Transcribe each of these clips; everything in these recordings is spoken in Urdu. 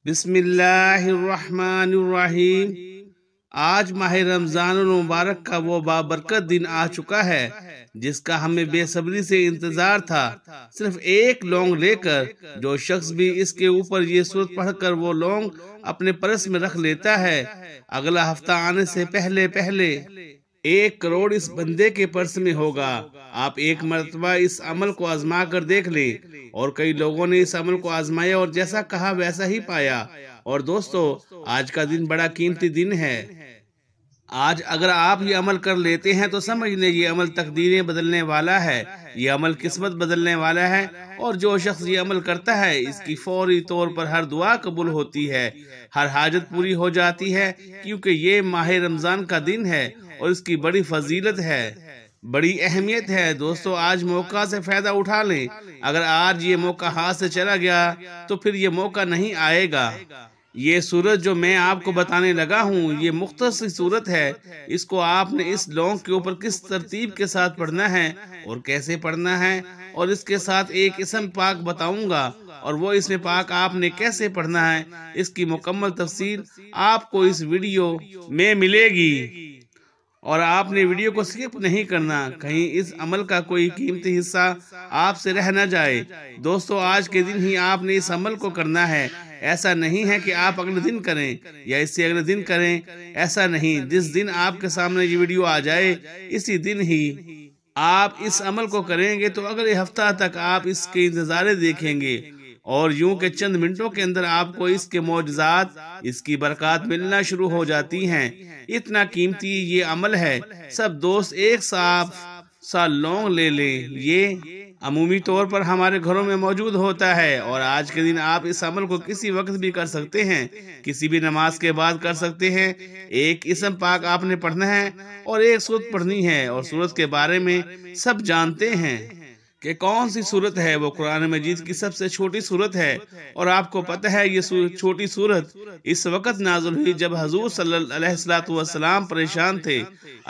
بسم اللہ الرحمن الرحیم۔ آج ماہ رمضان المبارک کا وہ بابرکت دن آ چکا ہے جس کا ہمیں بے صبری سے انتظار تھا۔ صرف ایک لونگ لے کر جو شخص بھی اس کے اوپر یہ سورت پڑھ کر وہ لونگ اپنے پرس میں رکھ لیتا ہے، اگلا ہفتہ آنے سے پہلے 1 کروڑ اس بندے کے پرس میں ہوگا۔ آپ ایک مرتبہ اس عمل کو آزما کر دیکھ لیں، اور کئی لوگوں نے اس عمل کو آزمایا اور جیسا کہا ویسا ہی پایا۔ اور دوستو، آج کا دن بڑا قیمتی دن ہے۔ آج اگر آپ یہ عمل کر لیتے ہیں تو سمجھ لیں یہ عمل تقدیریں بدلنے والا ہے، یہ عمل قسمت بدلنے والا ہے، اور جو شخص یہ عمل کرتا ہے اس کی فوری طور پر ہر دعا قبول ہوتی ہے، ہر حاجت پوری ہو جاتی ہے، کیونکہ یہ ماہ رمضان کا دن ہے اور اس کی بڑی فضیلت ہے، بڑی اہمیت ہے۔ دوستو، آج موقع سے فائدہ اٹھا لیں۔ اگر آج یہ موقع ہاتھ سے چلا گیا تو پھر یہ موقع نہیں آئے گا۔ یہ سورت جو میں آپ کو بتانے لگا ہوں، یہ مختصر سورت ہے۔ اس کو آپ نے اس لونگ کے اوپر کس ترتیب کے ساتھ پڑھنا ہے اور کیسے پڑھنا ہے، اور اس کے ساتھ ایک اسم پاک بتاؤں گا، اور وہ اسم پاک آپ نے کیسے پڑھنا ہے، اس کی مکمل تفصیل آپ کو اس ویڈیو میں ملے گی، اور آپ نے ویڈیو کو سکپ نہیں کرنا، کہیں اس عمل کا کوئی قیمتی حصہ آپ سے رہ نہ جائے۔ دوستو، آج کے دن ہی آپ نے اس عمل کو کرنا ہے۔ ایسا نہیں ہے کہ آپ اگلے دن کریں یا اس سے اگلے دن کریں، ایسا نہیں۔ جس دن آپ کے سامنے یہ ویڈیو آ جائے اسی دن ہی آپ اس عمل کو کریں گے تو اگلے ہفتہ تک آپ اس کے انتظار دیکھیں گے، اور یوں کہ چند منٹوں کے اندر آپ کو اس کے معجزات، اس کی برکات ملنا شروع ہو جاتی ہیں۔ اتنا قیمتی یہ عمل ہے۔ سب دوست ایک سا لونگ لے لیں۔ یہ عمومی طور پر ہمارے گھروں میں موجود ہوتا ہے، اور آج کے دن آپ اس عمل کو کسی وقت بھی کر سکتے ہیں، کسی بھی نماز کے بعد کر سکتے ہیں۔ ایک اسم پاک آپ نے پڑھنا ہے اور ایک سورت پڑھنی ہے، اور سورت کے بارے میں سب جانتے ہیں کہ کون سی سورت ہے۔ وہ قرآن مجید کی سب سے چھوٹی سورت ہے، اور آپ کو پتہ ہے یہ چھوٹی سورت اس وقت نازل ہوئی جب حضور صلی اللہ علیہ وسلم پریشان تھے۔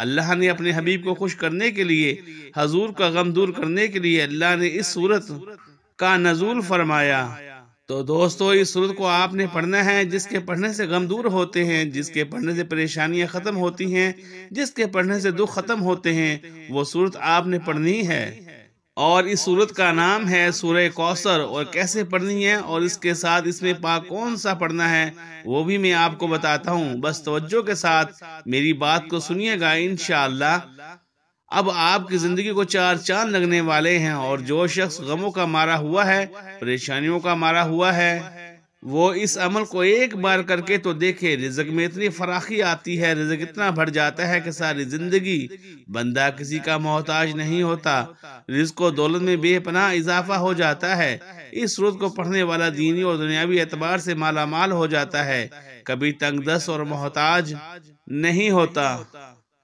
اللہ نے اپنے حبیب کو خوش کرنے کے لیے، حضور کا غم دور کرنے کے لیے اللہ نے اس سورت کا نزول فرمایا۔ تو دوستو، اس سورت کو آپ نے پڑھنا ہے۔ جس کے پڑھنے سے غم دور ہوتے ہیں، جس کے پڑھنے سے پریشانیاں ختم ہوتی ہیں، جس کے پڑھنے سے دکھ ختم ہوتے ہیں، وہ سورت آپ نے پڑھنی ہے۔ اور اس سورت کا نام ہے سورہ کوثر، اور کیسے پڑھنی ہے اور اس کے ساتھ اس میں پاک کون سا پڑھنا ہے وہ بھی میں آپ کو بتاتا ہوں۔ بس توجہ کے ساتھ میری بات کو سنیے گا انشاءاللہ۔ اب آپ کی زندگی کو 4 چاند لگنے والے ہیں، اور جو شخص غموں کا مارا ہوا ہے، پریشانیوں کا مارا ہوا ہے، وہ اس عمل کو ایک بار کر کے تو دیکھے۔ رزق میں اتنی فراخی آتی ہے، رزق اتنا بڑھ جاتا ہے کہ ساری زندگی بندہ کسی کا محتاج نہیں ہوتا، رزق و دولت میں بے پناہ اضافہ ہو جاتا ہے۔ اس سورت کو پڑھنے والا دینی اور دنیاوی اعتبار سے مالا مال ہو جاتا ہے، کبھی تنگ دست اور محتاج نہیں ہوتا۔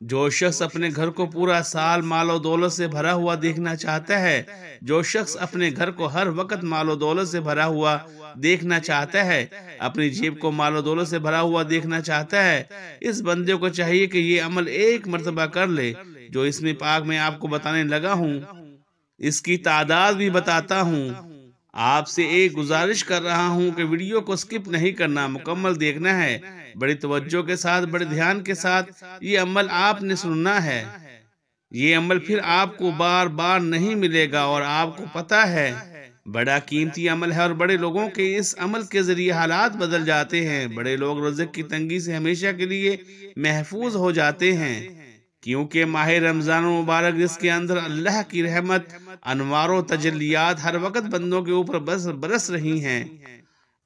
جو شخص اپنے گھر کو پورا سال مال و دولت سے بھرا ہوا دیکھنا چاہتا ہے، جو شخص اپنے گھر کو ہر وقت مال و دولت سے بھرا ہوا دیکھنا چاہتا ہے، اپنی جیب کو مال و دولت سے بھرا ہوا دیکھنا چاہتا ہے، اس بندے کو چاہیے کہ یہ عمل ایک مرتبہ کر لے جو اس میں پاک میں آپ کو بتانے لگا ہوں۔ اس کی تعداد بھی بتاتا ہوں۔ آپ سے ایک گزارش کر رہا ہوں کہ ویڈیو کو سکپ نہیں کرنا، مکمل دیکھنا ہے، بڑی توجہ کے ساتھ، بڑے دھیان کے ساتھ یہ عمل آپ نے سننا ہے۔ یہ عمل پھر آپ کو بار بار نہیں ملے گا، اور آپ کو پتہ ہے بڑا قیمتی عمل ہے، اور بڑے لوگوں کے اس عمل کے ذریعے حالات بدل جاتے ہیں۔ بڑے لوگ رزق کی تنگی سے ہمیشہ کے لیے محفوظ ہو جاتے ہیں، کیونکہ ماہ رمضان مبارک جس کے اندر اللہ کی رحمت، انوار و تجلیات ہر وقت بندوں کے اوپر برس رہی ہیں،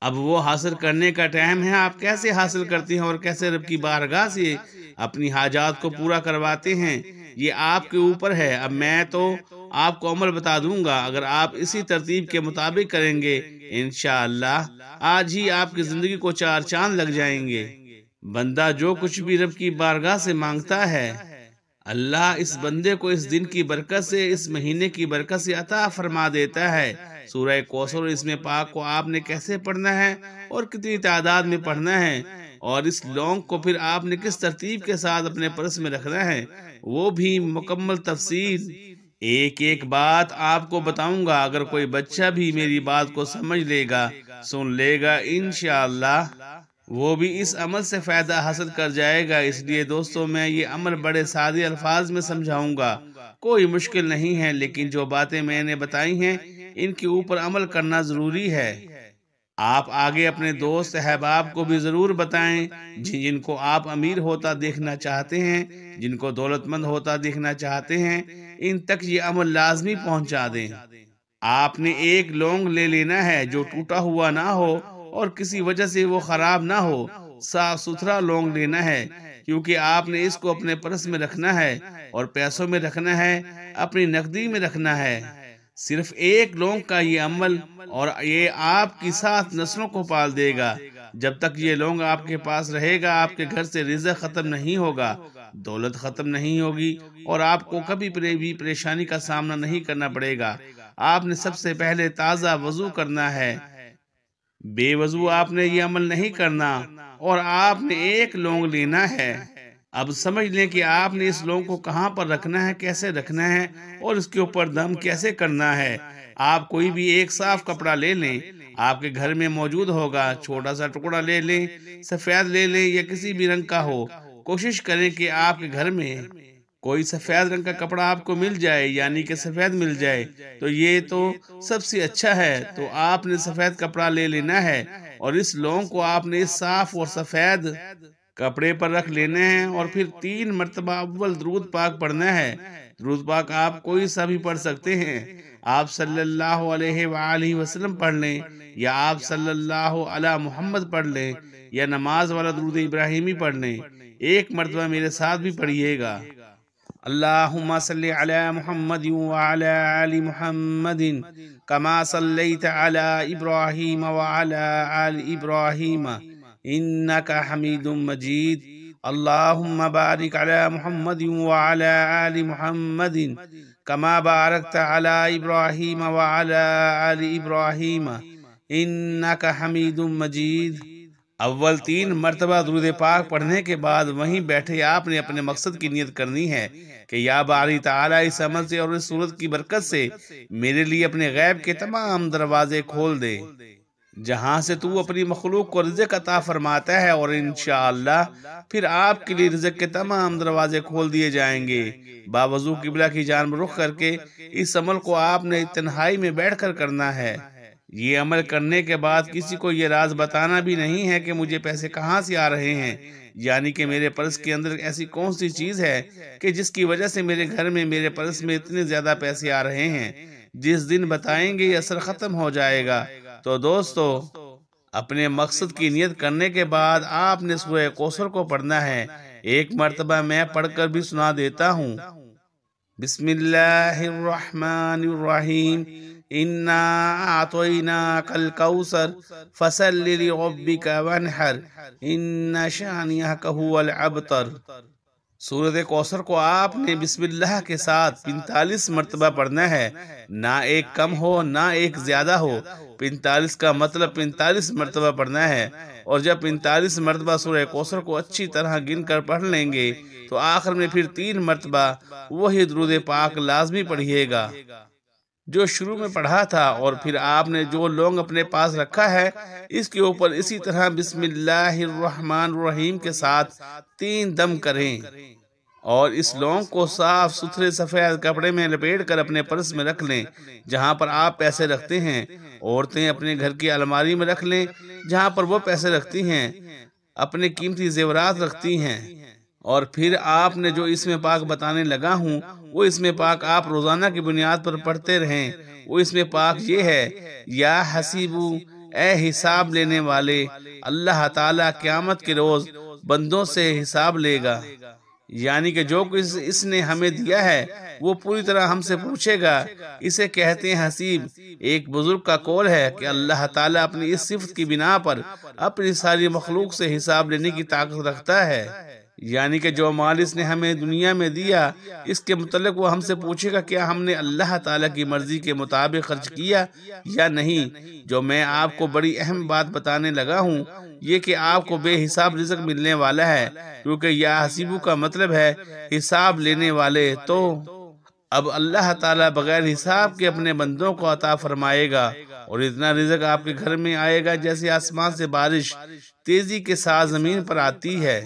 اب وہ حاصل کرنے کا ٹائم ہے۔ آپ کیسے حاصل کرتے ہیں اور کیسے رب کی بارگاہ سے اپنی حاجات کو پورا کرواتے ہیں، یہ آپ کے اوپر ہے۔ اب میں تو آپ کو عمل بتا دوں گا، اگر آپ اسی ترتیب کے مطابق کریں گے انشاءاللہ آج ہی آپ کی زندگی کو 4 چاند لگ جائیں گے۔ بندہ جو کچھ بھی رب کی بارگاہ سے مانگتا ہے، اللہ اس بندے کو اس دن کی برکت سے، اس مہینے کی برکت سے عطا فرما دیتا ہے۔ سورہ کوثر اس میں پاک کو آپ نے کیسے پڑھنا ہے اور کتنی تعداد میں پڑھنا ہے، اور اس لونگ کو پھر آپ نے کس ترتیب کے ساتھ اپنے پرس میں رکھنا ہے، وہ بھی مکمل تفصیل ایک ایک بات آپ کو بتاؤں گا، اگر کوئی بچہ بھی میری بات کو سمجھ لے گا، سن لے گا، انشاءاللہ وہ بھی اس عمل سے فائدہ حاصل کر جائے گا۔ اس لیے دوستو میں یہ عمل بڑے سادے الفاظ میں سمجھاؤں گا، کوئی مشکل نہیں ہے، لیکن جو باتیں میں نے بتائی ہیں ان کے اوپر عمل کرنا ضروری ہے۔ آپ آگے اپنے دوست احباب کو بھی ضرور بتائیں، جن کو آپ امیر ہوتا دیکھنا چاہتے ہیں، جن کو دولت مند ہوتا دیکھنا چاہتے ہیں، ان تک یہ عمل لازمی پہنچا دیں۔ آپ نے ایک لونگ لے لینا ہے جو ٹوٹا ہوا نہ ہو اور کسی وجہ سے وہ خراب نہ ہو، صاف ستھرا لونگ لینا ہے، کیونکہ آپ نے اس کو اپنے پرس میں رکھنا ہے اور پیسوں میں رکھنا ہے، اپنی نقدی میں رکھنا ہے۔ صرف ایک لونگ کا یہ عمل اور یہ آپ کی 7 نسلوں کو پال دے گا۔ جب تک یہ لونگ آپ کے پاس رہے گا، آپ کے گھر سے رزق ختم نہیں ہوگا، دولت ختم نہیں ہوگی، اور آپ کو کبھی بھی پریشانی کا سامنا نہیں کرنا پڑے گا۔ آپ نے سب سے پہلے تازہ وضو کرنا ہے، بے وضو آپ نے یہ عمل نہیں کرنا، اور آپ نے ایک لونگ لینا ہے۔ اب سمجھ لیں کہ آپ نے اس لونگ کو کہاں پر رکھنا ہے، کیسے رکھنا ہے، اور اس کے اوپر دم کیسے کرنا ہے۔ آپ کوئی بھی ایک صاف کپڑا لے لیں، آپ کے گھر میں موجود ہوگا، چھوٹا سا ٹکڑا لے لیں، سفید لے لیں یا کسی بھی رنگ کا ہو۔ کوشش کریں کہ آپ کے گھر میں کوئی سفید رنگ کا کپڑا آپ کو مل جائے، یعنی کہ سفید مل جائے تو یہ تو سب سے اچھا ہے۔ تو آپ نے سفید کپڑا لے لینا ہے اور اس لونگ کو آپ نے اس صاف اور سفید کپڑے پر رکھ لینے ہیں، اور پھر 3 مرتبہ اول درود پاک پڑھنا ہے۔ درود پاک آپ کوئی سا بھی پڑھ سکتے ہیں، آپ صلی اللہ علیہ وآلہ وسلم پڑھ لیں، یا آپ صلی اللہ علی محمد پڑھ لیں، یا نماز والا درود ابراہیمی پڑھ لیں۔ ایک مرتبہ میرے ساتھ بھی پڑھیے گا۔ اللہم صلی علی محمد وعلی آل محمد کما صلیت علی ابراہیم وعلی آل ابراہیم انکا حمید مجید۔ اللہم بارک علی محمد وعلی آل محمد کما بارکت علی ابراہیم وعلی آل ابراہیم انکا حمید مجید۔ اول 3 مرتبہ درود پاک پڑھنے کے بعد وہیں بیٹھے آپ نے اپنے مقصد کی نیت کرنی ہے کہ یا باری تعالیٰ اس عمل سے اور اس صورت کی برکت سے میرے لیے اپنے غیب کے تمام دروازے کھول دے، جہاں سے تو اپنی مخلوق کو رزق عطا فرماتا ہے، اور انشاءاللہ پھر آپ کے لیے رزق کے تمام دروازے کھول دیے جائیں گے۔ باوضو قبلہ کی جانب رخ کر کے اس عمل کو آپ نے تنہائی میں بیٹھ کر کرنا ہے۔ یہ عمل کرنے کے بعد کسی کو یہ راز بتانا بھی نہیں ہے کہ مجھے پیسے کہاں سے آ رہے ہیں، یعنی کہ میرے پرس کے اندر ایسی کون سی چیز ہے کہ جس کی وجہ سے میرے گھر میں میرے پرس میں اتنے زیادہ پیسے آ رہے ہیں۔ جس دن بتائیں گے یہ اثر ختم ہو جائے گا۔ تو دوستو اپنے مقصد کی نیت کرنے کے بعد آپ نے سورہ کوثر کو پڑھنا ہے۔ ایک مرتبہ میں پڑھ کر بھی سنا دیتا ہوں۔ بسم اللہ الرحمن الرحیم، انا اعطیناک الکوثر فصل لربک وانحر ان شانئک ھو الابتر۔ سورۃ کوثر کو آپ نے بسم اللہ کے ساتھ 45 مرتبہ پڑھنا ہے، نہ ایک کم ہو نہ ایک زیادہ ہو۔ 45 کا مطلب 45 مرتبہ پڑھنا ہے، اور جب 45 مرتبہ سورہ کوثر کو اچھی طرح گن کر پڑھ لیں گے تو آخر میں پھر 3 مرتبہ وہی درود پاک لازمی پڑھیے گا جو شروع میں پڑھا تھا، اور پھر آپ نے جو لونگ اپنے پاس رکھا ہے اس کے اوپر اسی طرح بسم اللہ الرحمن الرحیم کے ساتھ 3 دم کریں، اور اس لونگ کو صاف ستھرے سفید کپڑے میں لپیٹ کر اپنے پرس میں رکھ لیں، جہاں پر آپ پیسے رکھتے ہیں۔ عورتیں اپنے گھر کی الماری میں رکھ لیں، جہاں پر وہ پیسے رکھتی ہیں، اپنے قیمتی زیورات رکھتی ہیں۔ اور پھر آپ نے جو اسم پاک بتانے لگا ہوں وہ اسم پاک آپ روزانہ کی بنیاد پر پڑھتے رہیں۔ وہ اسم پاک یہ ہے، یا حسیبو، اے حساب لینے والے، اللہ تعالیٰ قیامت کے روز بندوں سے حساب لے گا، یعنی کہ جو کچھ اس نے ہمیں دیا ہے وہ پوری طرح ہم سے پوچھے گا۔ اسے کہتے ہیں حسیب۔ ایک بزرگ کا قول ہے کہ اللہ تعالیٰ اپنی اس صفت کی بنا پر اپنی ساری مخلوق سے حساب لینے کی طاقت رکھتا ہے، یعنی کہ جو مال اس نے ہمیں دنیا میں دیا اس کے متعلق وہ ہم سے پوچھے گا کیا ہم نے اللہ تعالیٰ کی مرضی کے مطابق خرچ کیا یا نہیں۔ جو میں آپ کو بڑی اہم بات بتانے لگا ہوں یہ کہ آپ کو بے حساب رزق ملنے والا ہے، کیونکہ یا حسیبو کا مطلب ہے حساب لینے والے۔ تو اب اللہ تعالیٰ بغیر حساب کے اپنے بندوں کو عطا فرمائے گا، اور اتنا رزق آپ کے گھر میں آئے گا جیسے آسمان سے بارش تیزی کے ساتھ زمین پر آتی ہے،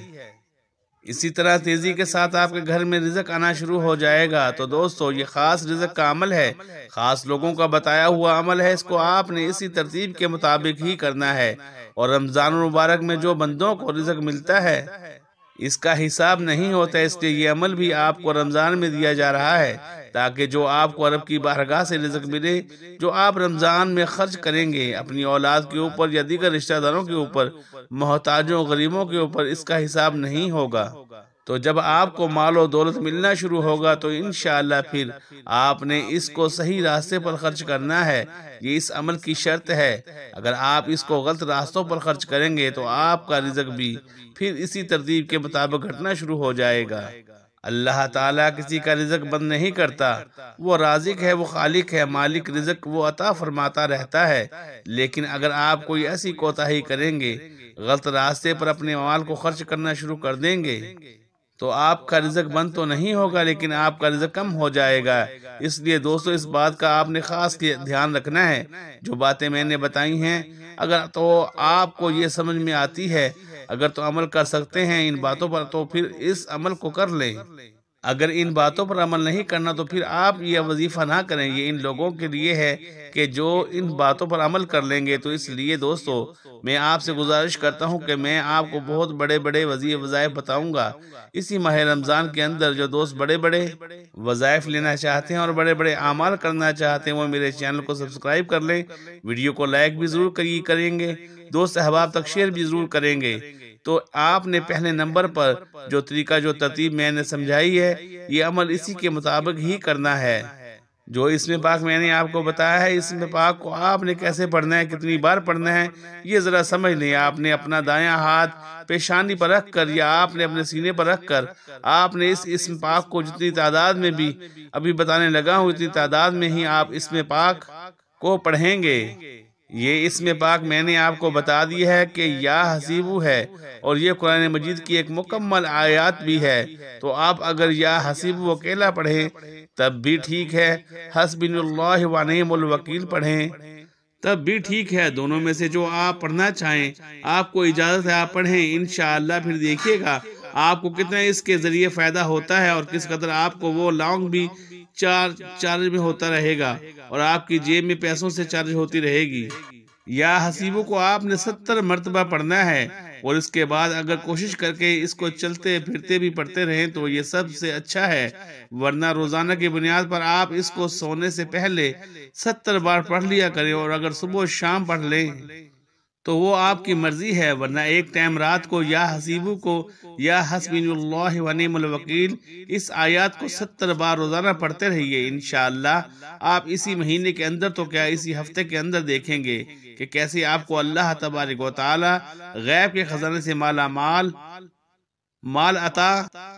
اسی طرح تیزی کے ساتھ آپ کے گھر میں رزق آنا شروع ہو جائے گا۔ تو دوستو، یہ خاص رزق کا عمل ہے، خاص لوگوں کا بتایا ہوا عمل ہے، اس کو آپ نے اسی ترتیب کے مطابق ہی کرنا ہے۔ اور رمضان المبارک میں جو بندوں کو رزق ملتا ہے اس کا حساب نہیں ہوتا، اس لیے یہ عمل بھی آپ کو رمضان میں دیا جا رہا ہے تاکہ جو آپ کو رب کی بارگاہ سے رزق ملے، جو آپ رمضان میں خرچ کریں گے اپنی اولاد کے اوپر یا دیگر رشتہ داروں کے اوپر، محتاجوں غریبوں کے اوپر، اس کا حساب نہیں ہوگا۔ تو جب آپ کو مال و دولت ملنا شروع ہوگا تو انشاءاللہ پھر آپ نے اس کو صحیح راستے پر خرچ کرنا ہے، یہ اس عمل کی شرط ہے۔ اگر آپ اس کو غلط راستوں پر خرچ کریں گے تو آپ کا رزق بھی پھر اسی ترتیب کے مطابق گھٹنا شروع ہو جائے گا۔ اللہ تعالیٰ کسی کا رزق بند نہیں کرتا، وہ رازق ہے، وہ خالق ہے، مالک رزق وہ عطا فرماتا رہتا ہے۔ لیکن اگر آپ کوئی ایسی کوتاہی کریں گے، غلط راستے پر اپنے مال کو خرچ کرنا شروع کر دیں گے، تو آپ کا رزق بند تو نہیں ہوگا لیکن آپ کا رزق کم ہو جائے گا۔ اس لیے دوستو، اس بات کا آپ نے خاص دھیان رکھنا ہے۔ جو باتیں میں نے بتائی ہیں، اگر تو آپ کو یہ سمجھ میں آتی ہے، اگر تو عمل کر سکتے ہیں ان باتوں پر، تو پھر اس عمل کو کر لیں۔ اگر ان باتوں پر عمل نہیں کرنا تو پھر آپ یہ وظیفہ نہ کریں۔ یہ ان لوگوں کے لیے ہے کہ جو ان باتوں پر عمل کر لیں گے۔ تو اس لیے دوستو، میں آپ سے گزارش کرتا ہوں کہ میں آپ کو بہت بڑے بڑے وظائف بتاؤں گا اسی ماہ رمضان کے اندر۔ جو دوست بڑے بڑے وظائف لینا چاہتے ہیں اور بڑے بڑے اعمال کرنا چاہتے ہیں، وہ میرے چینل کو سبسکرائب کر لیں، ویڈیو کو لائک بھی ضرور کریں گے، دوست احباب تک شیئر بھی ضرور کریں گے۔ تو آپ نے پہلے نمبر پر جو طریقہ، جو ترتیب میں نے سمجھائی ہے، یہ عمل اسی کے مطابق ہی کرنا ہے۔ جو اسم پاک میں نے آپ کو بتایا ہے، اسم پاک کو آپ نے کیسے پڑھنا ہے، کتنی بار پڑھنا ہے، یہ ذرا سمجھ لیں۔ آپ نے اپنا دایاں ہاتھ پیشانی پر رکھ کر یا آپ نے اپنے سینے پر رکھ کر آپ نے اس اسم پاک کو جتنی تعداد میں بھی ابھی بتانے لگا ہوں، اتنی تعداد میں ہی آپ اسم پاک کو پڑھیں گے۔ یہ اسم پاک میں نے آپ کو بتا دی ہے کہ یا حسیبو ہے، اور یہ قرآن مجید کی ایک مکمل آیات بھی ہے۔ تو آپ اگر یا حسیبو اکیلا پڑھیں تب بھی ٹھیک ہے، حسبنا اللہ و نعم الوکیل پڑھیں تب بھی ٹھیک ہے۔ دونوں میں سے جو آپ پڑھنا چاہیں، آپ کو اجازت ہے، آپ پڑھیں۔ انشاءاللہ پھر دیکھیے گا آپ کو کتنا اس کے ذریعے فائدہ ہوتا ہے، اور کس قدر آپ کو وہ لانگ بھی چارج میں ہوتا رہے گا، اور آپ کی جیب میں پیسوں سے چارج ہوتی رہے گی۔ یا حسیبوں کو آپ نے 70 مرتبہ پڑھنا ہے، اور اس کے بعد اگر کوشش کر کے اس کو چلتے پھرتے بھی پڑھتے رہیں تو یہ سب سے اچھا ہے، ورنہ روزانہ کی بنیاد پر آپ اس کو سونے سے پہلے 70 بار پڑھ لیا کریں، اور اگر صبح و شام پڑھ لیں تو وہ آپ کی مرضی ہے، ورنہ ایک ٹائم رات کو یا حسیبو کو یا حسبنا اللہ و نعم الوکیل اس آیات کو 70 بار روزانہ پڑھتے رہیے۔ انشاءاللہ آپ اسی مہینے کے اندر تو کیا اسی ہفتے کے اندر دیکھیں گے کہ کیسے آپ کو اللہ تبارک و تعالی غیب کے خزانے سے مال عطا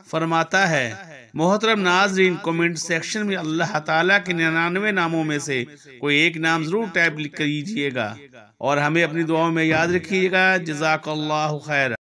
فرماتا ہے۔ محترم ناظرین، کومنٹ سیکشن میں اللہ تعالیٰ کے 99 ناموں میں سے کوئی ایک نام ضرور ٹائپ کیجئے گا، اور ہمیں اپنی دعاؤں میں یاد رکھیے گا۔ جزاک اللہ خیر۔